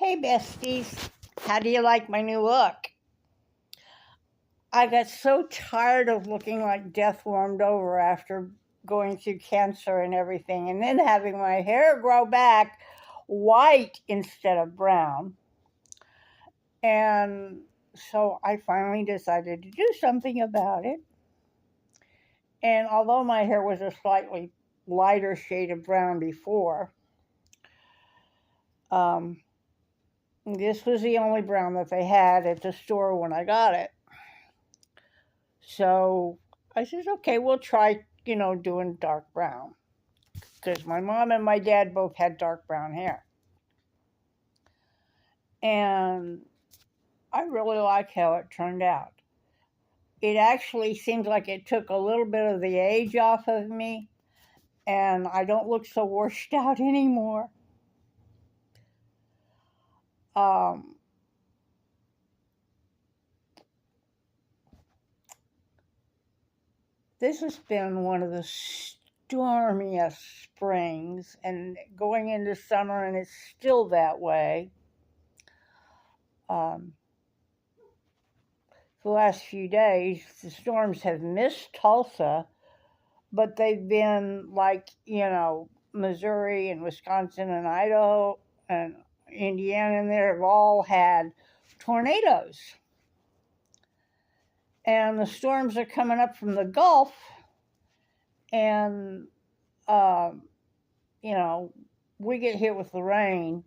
Hey besties, how do you like my new look? I got so tired of looking like death warmed over after going through cancer and everything, and then having my hair grow back white instead of brown. And so I finally decided to do something about it. And although my hair was a slightly lighter shade of brown before, um, this was the only brown that they had at the store when I got it. So I said, okay, we'll try, doing dark brown. Because my mom and my dad both had dark brown hair. And I really like how it turned out. It actually seems like it took a little bit of the age off of me, and I don't look so washed out anymore. This has been one of the stormiest springs, and going into summer, and it's still that way. The last few days, the storms have missed Tulsa, but they've been like, Missouri and Wisconsin and Idaho and Indiana, and they've all had tornadoes. And the storms are coming up from the Gulf, and, we get hit with the rain,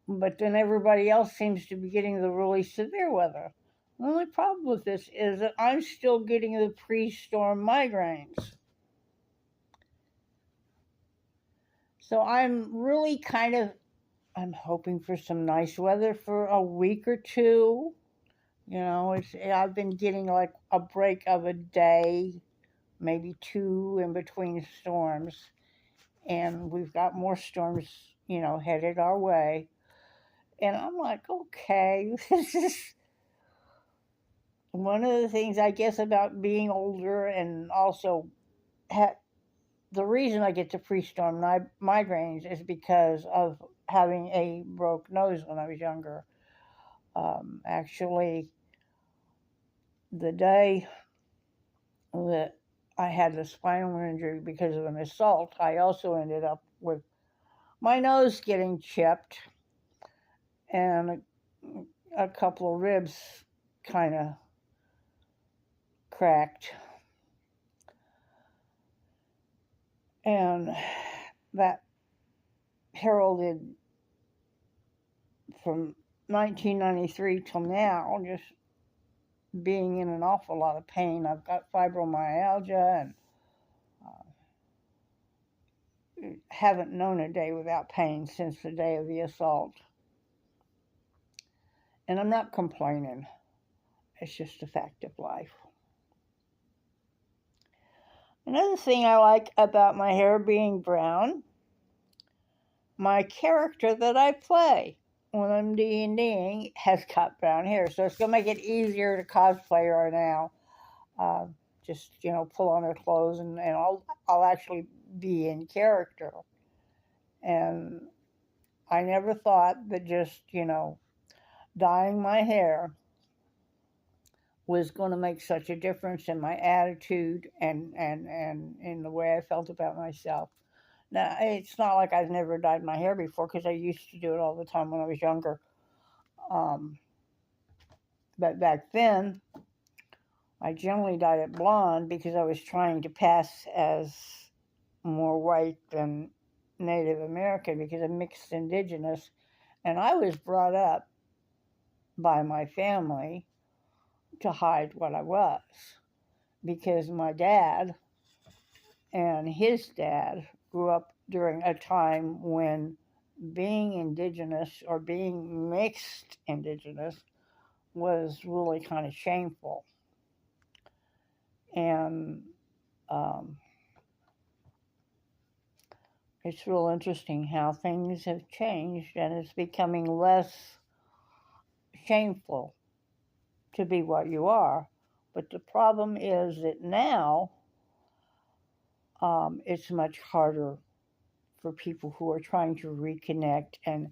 but then everybody else seems to be getting the really severe weather. The only problem with this is that I'm still getting the pre-storm migraines. So I'm really I'm hoping for some nice weather for a week or two. I've been getting like a break of a day, maybe two in between storms. And we've got more storms, headed our way. And I'm like, okay, this is one of the things, I guess, about being older, and also the reason I get the pre-storm migraines is because of having a broke nose when I was younger. Actually, the day that I had the spinal injury because of an assault, I also ended up with my nose getting chipped and a couple of ribs kind of cracked. And that heralded from 1993 till now just being in an awful lot of pain. I've got fibromyalgia and haven't known a day without pain since the day of the assault. And I'm not complaining. It's just a fact of life. Another thing I like about my hair being brown, my character that I play when I'm D&Ding has got brown hair. So it's going to make it easier to cosplay her now. Just, pull on her clothes and I'll actually be in character. And I never thought that just, dyeing my hair was going to make such a difference in my attitude and in the way I felt about myself. Now, it's not like I've never dyed my hair before, because I used to do it all the time when I was younger. But back then, I generally dyed it blonde because I was trying to pass as more white than Native American because I'm mixed indigenous. And I was brought up by my family to hide what I was, because my dad and his dad grew up during a time when being indigenous or being mixed indigenous was really kind of shameful. And it's real interesting how things have changed, and it's becoming less shameful to be what you are. But the problem is that now it's much harder for people who are trying to reconnect and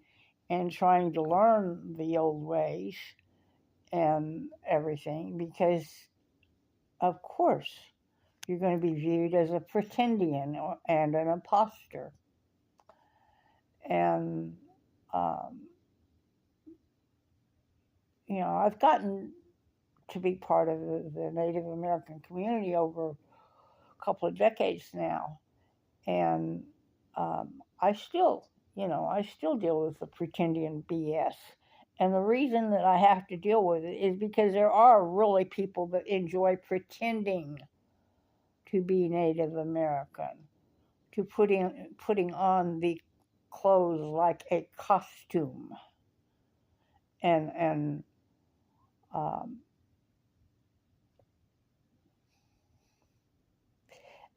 and trying to learn the old ways and everything, because of course you're going to be viewed as a pretendian and an imposter. And um, I've gotten to be part of the Native American community over a couple of decades now, and I still, I still deal with the pretendian BS. And the reason that I have to deal with it is because there are really people that enjoy pretending to be Native American, to putting on the clothes like a costume, and um,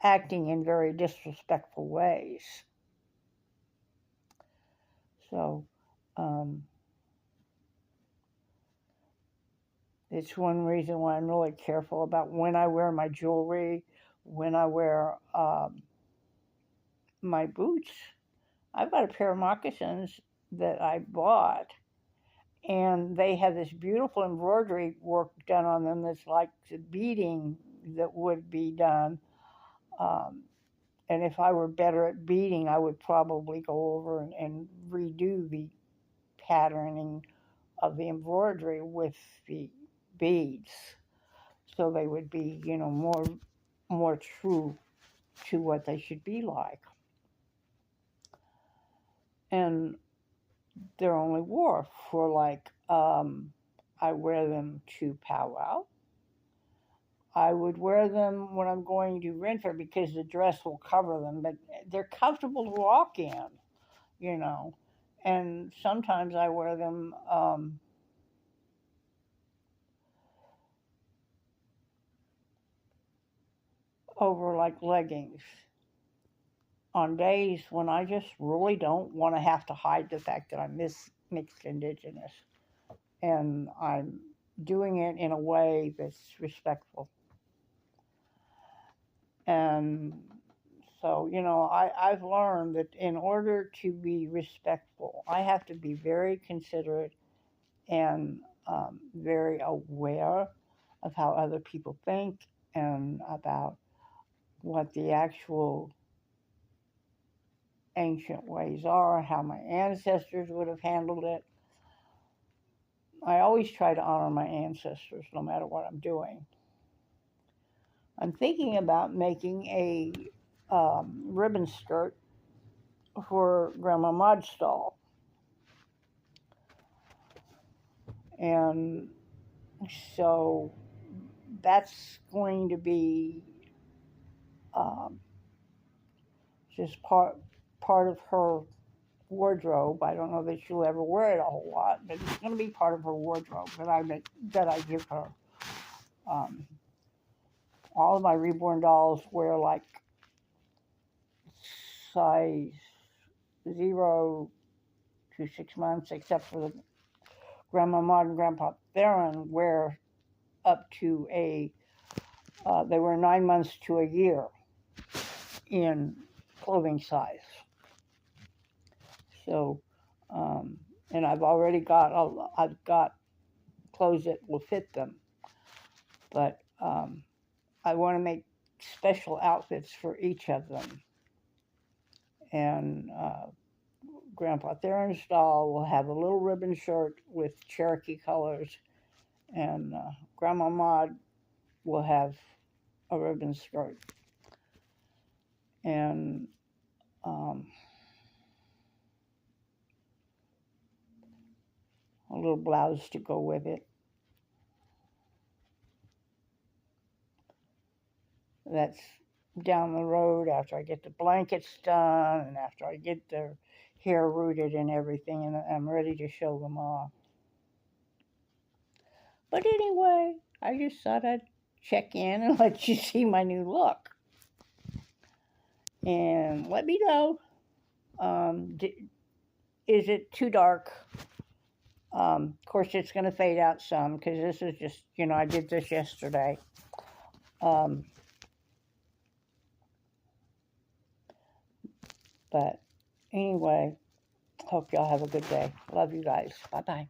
acting in very disrespectful ways. So um, it's one reason why I'm really careful about when I wear my jewelry, when I wear my boots. I've got a pair of moccasins that I bought, and they have this beautiful embroidery work done on them that's like the beading that would be done. Um, and if I were better at beading, I would probably go over and redo the patterning of the embroidery with the beads, so they would be, more true to what they should be like. And they're only wore for like I wear them to powwow. I would wear them when I'm going to winter because the dress will cover them, but they're comfortable to walk in, you know. And sometimes I wear them over like leggings on days when I just really don't want to have to hide the fact that I'm mixed indigenous, and I'm doing it in a way that's respectful. And so, I've learned that in order to be respectful, I have to be very considerate and very aware of how other people think and about what the actual ancient ways are, how my ancestors would have handled it. I always try to honor my ancestors no matter what I'm doing. I'm thinking about making a ribbon skirt for Grandma Maud's stall. And so that's going to be um, just part of her wardrobe. I don't know that she'll ever wear it a whole lot, but it's going to be part of her wardrobe that I give her. Um, all of my reborn dolls wear like size 0 to 6 months, except for the Grandma Maud and Grandpa Theron wear up to they were 9 months to a year in clothing size. So, and I've got clothes that will fit them, but I want to make special outfits for each of them. And Grandpa Theron's doll will have a little ribbon shirt with Cherokee colors, and Grandma Maud will have a ribbon skirt. And a little blouse to go with it. That's down the road after I get the blankets done and after I get their hair rooted and everything, and I'm ready to show them off. But anyway, I just thought I'd check in and let you see my new look. And let me know, is it too dark? Of course, it's going to fade out some because this is just, I did this yesterday. But anyway, Hope y'all have a good day. Love you guys. Bye-bye.